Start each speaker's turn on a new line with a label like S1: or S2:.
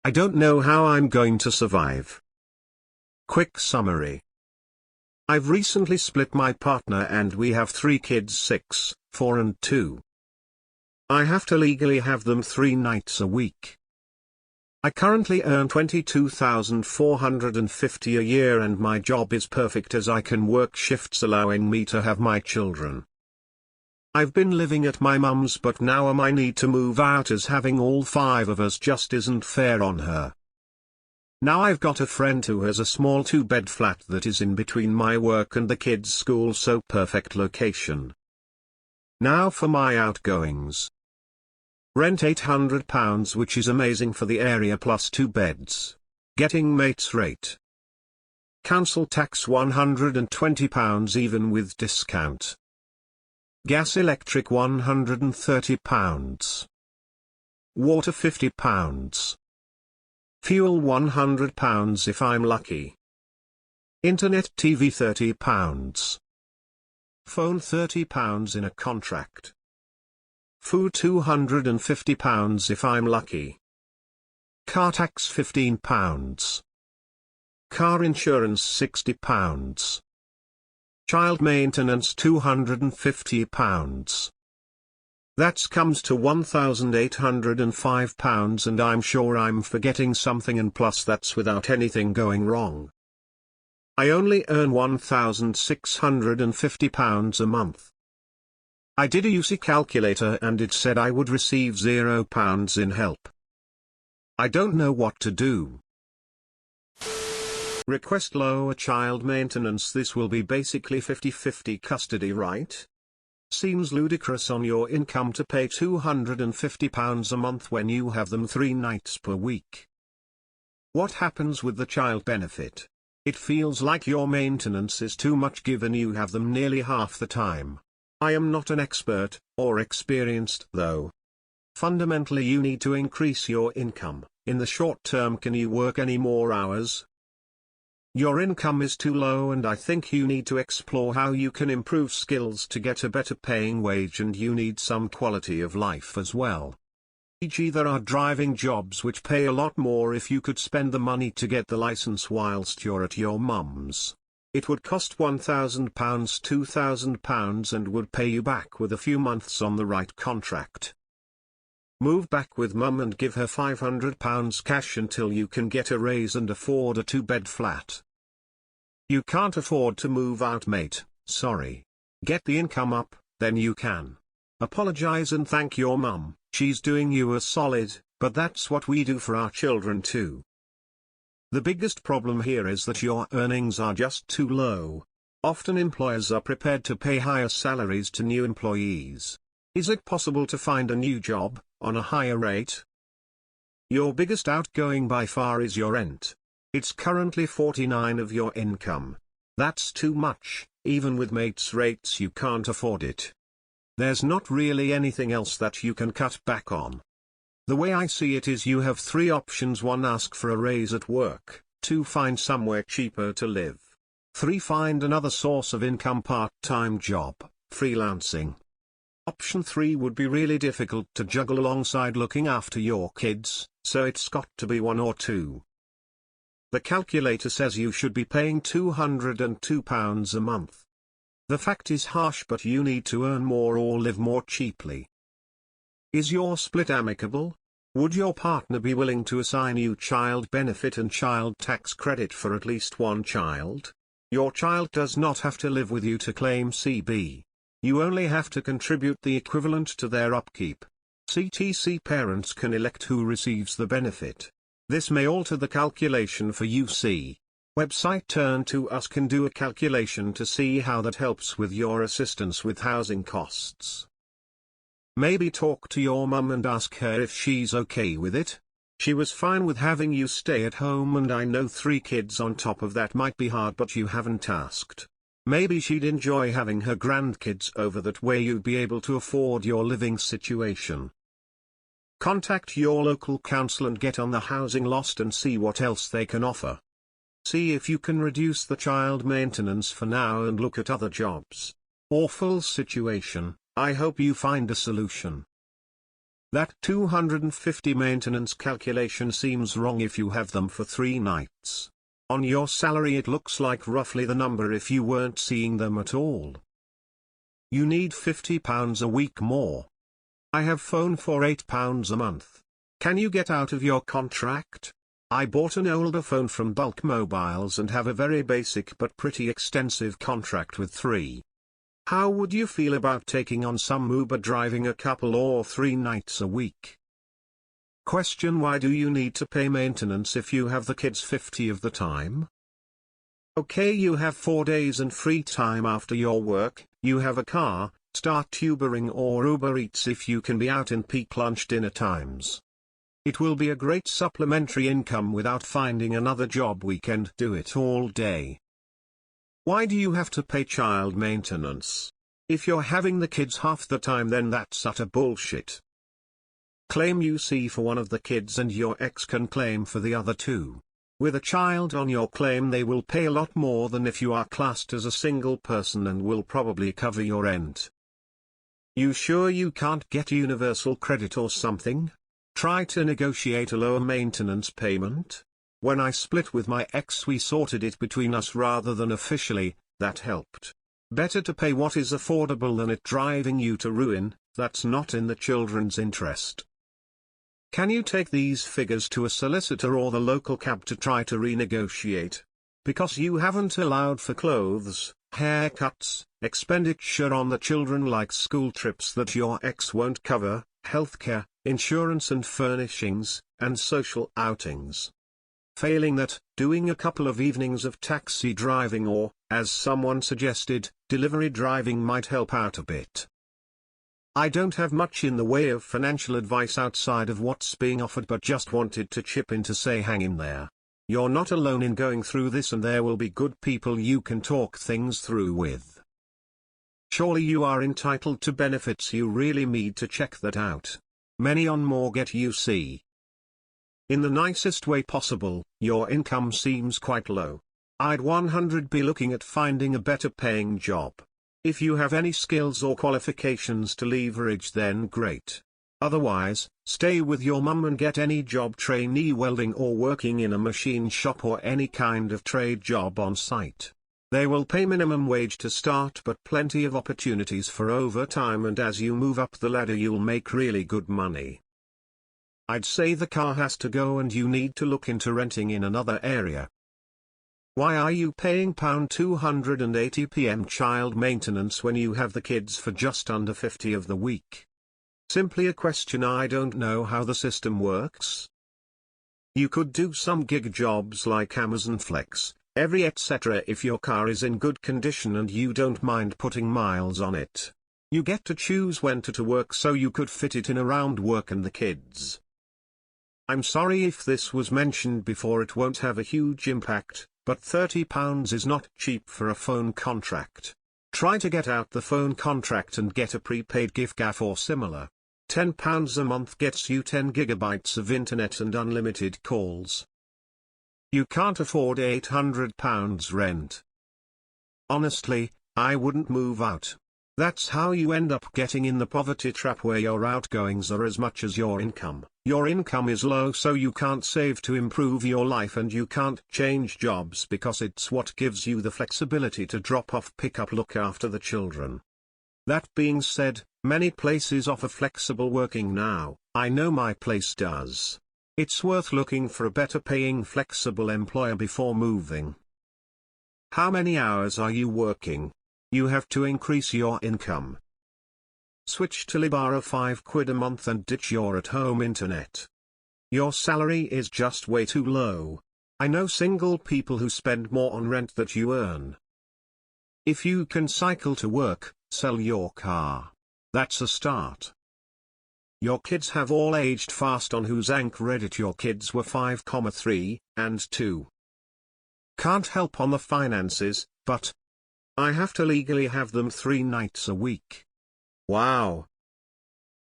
S1: I don't know how I'm going to survive. Quick summary. I've recently split my partner and we have 3 kids, 6, 4 and 2. I have to legally have them 3 nights a week. I currently earn $22,450 a year and my job is perfect as I can work shifts allowing me to have my children. I've been living at my mum's but now I need to move out as having all 5 of us just isn't fair on her. Now I've got a friend who has a small 2-bed flat that is in between my work and the kids' school, so perfect location. Now for my outgoings. Rent £800 which is amazing for the area plus 2 beds. Getting mates rate. Council tax £120 even with discount. Gas electric £130. Water £50. Fuel £100 if I'm lucky. Internet TV £30. Phone £30 in a contract. Food £250 if I'm lucky. Car tax £15. Car insurance £60. Child maintenance £250. That comes to £1,805 and I'm sure I'm forgetting something, and plus that's without anything going wrong. I only earn £1,650 a month. I did a UC calculator and it said I would receive £0 in help. I don't know what to do. Request lower child maintenance. This will be basically 50-50 custody, right? Seems ludicrous on your income to pay £250 a month when you have them 3 nights per week. What happens with the child benefit? It feels like your maintenance is too much given you have them nearly half the time. I am not an expert, or experienced though. Fundamentally you need to increase your income. In the short term, can you work any more hours? Your income is too low and I think you need to explore how you can improve skills to get a better paying wage, and you need some quality of life as well. E.g., there are driving jobs which pay a lot more if you could spend the money to get the license whilst you're at your mum's. It would cost £1,000, £2,000 and would pay you back with a few months on the right contract. Move back with mum and give her £500 cash until you can get a raise and afford a 2-bed flat. You can't afford to move out, mate, sorry. Get the income up, then you can. Apologize and thank your mum, she's doing you a solid, but that's what we do for our children too. The biggest problem here is that your earnings are just too low. Often employers are prepared to pay higher salaries to new employees. Is it possible to find a new job on a higher rate? Your biggest outgoing by far is your rent. It's currently 49% of your income. That's too much. Even with mates rates you can't afford it. There's not really anything else that you can cut back on. The way I see it is you have 3 options: 1, ask for a raise at work; 2, find somewhere cheaper to live; 3, find another source of income, part-time job, freelancing. Option 3 would be really difficult to juggle alongside looking after your kids, so it's got to be 1 or 2. The calculator says you should be paying £202 a month. The fact is harsh, but you need to earn more or live more cheaply. Is your split amicable? Would your partner be willing to assign you child benefit and child tax credit for at least 1 child? Your child does not have to live with you to claim CB. You only have to contribute the equivalent to their upkeep. CTC parents can elect who receives the benefit. This may alter the calculation for you. See website Turn to Us can do a calculation to see how that helps with your assistance with housing costs. Maybe talk to your mum and ask her if she's okay with it. She was fine with having you stay at home, and I know 3 kids on top of that might be hard, but you haven't asked. Maybe she'd enjoy having her grandkids over, that way you'd be able to afford your living situation. Contact your local council and get on the housing list and see what else they can offer. See if you can reduce the child maintenance for now and look at other jobs. Awful situation. I hope you find a solution. That 250 maintenance calculation seems wrong if you have them for 3 nights. On your salary it looks like roughly the number if you weren't seeing them at all. You need £50 a week more. I have phone for £8 a month. Can you get out of your contract? I bought an older phone from Bulk Mobiles and have a very basic but pretty extensive contract with 3. How would you feel about taking on some Uber driving a couple or 3 nights a week? Question: why do you need to pay maintenance if you have the kids 50 of the time? Okay, you have 4 days and free time after your work, you have a car, start Ubering or Uber Eats if you can be out in peak lunch dinner times. It will be a great supplementary income without finding another job weekend. Do it all day. Why do you have to pay child maintenance? If you're having the kids half the time, then that's utter bullshit. Claim UC for one of the kids and your ex can claim for the other 2. With a child on your claim, they will pay a lot more than if you are classed as a single person and will probably cover your rent. You sure you can't get universal credit or something? Try to negotiate a lower maintenance payment. When I split with my ex, we sorted it between us rather than officially. That helped. Better to pay what is affordable than it driving you to ruin. That's not in the children's interest. Can you take these figures to a solicitor or the local cab to try to renegotiate? Because you haven't allowed for clothes, haircuts, expenditure on the children like school trips that your ex won't cover, healthcare, insurance and furnishings, and social outings. Failing that, doing a couple of evenings of taxi driving or, as someone suggested, delivery driving might help out a bit. I don't have much in the way of financial advice outside of what's being offered, but just wanted to chip in to say hang in there. You're not alone in going through this, and there will be good people you can talk things through with. Surely you are entitled to benefits. You really need to check that out. Many on more get UC. In the nicest way possible, your income seems quite low. I'd 100% be looking at finding a better paying job. If you have any skills or qualifications to leverage, then great. Otherwise, stay with your mum and get any job, trainee welding or working in a machine shop or any kind of trade job on site. They will pay minimum wage to start, but plenty of opportunities for overtime, and as you move up the ladder you'll make really good money. I'd say the car has to go and you need to look into renting in another area. Why are you paying £280 PM child maintenance when you have the kids for just under 50 of the week? Simply a question. I don't know how the system works. You could do some gig jobs like Amazon Flex, Every etc. if your car is in good condition and you don't mind putting miles on it. You get to choose when to work, so you could fit it in around work and the kids. I'm sorry if this was mentioned before, it won't have a huge impact, but £30 is not cheap for a phone contract. Try to get out the phone contract and get a prepaid gift or similar. £10 a month gets you 10 gigabytes of internet and unlimited calls. You can't afford £800 rent. Honestly, I wouldn't move out. That's how you end up getting in the poverty trap, where your outgoings are as much as your income. Your income is low, so you can't save to improve your life, and you can't change jobs because it's what gives you the flexibility to drop off, pick up, look after the children. That being said, many places offer flexible working now. I know my place does. It's worth looking for a better paying flexible employer before moving. How many hours are you working? You have to increase your income. Switch to Libara, £5 a month, and ditch your at-home internet. Your salary is just way too low. I know single people who spend more on rent that you earn. If you can cycle to work, sell your car. That's a start. Your kids have all aged fast. On whose Reddit your kids were 5, 3, and 2. Can't help on the finances, but I have to legally have them 3 nights a week. Wow,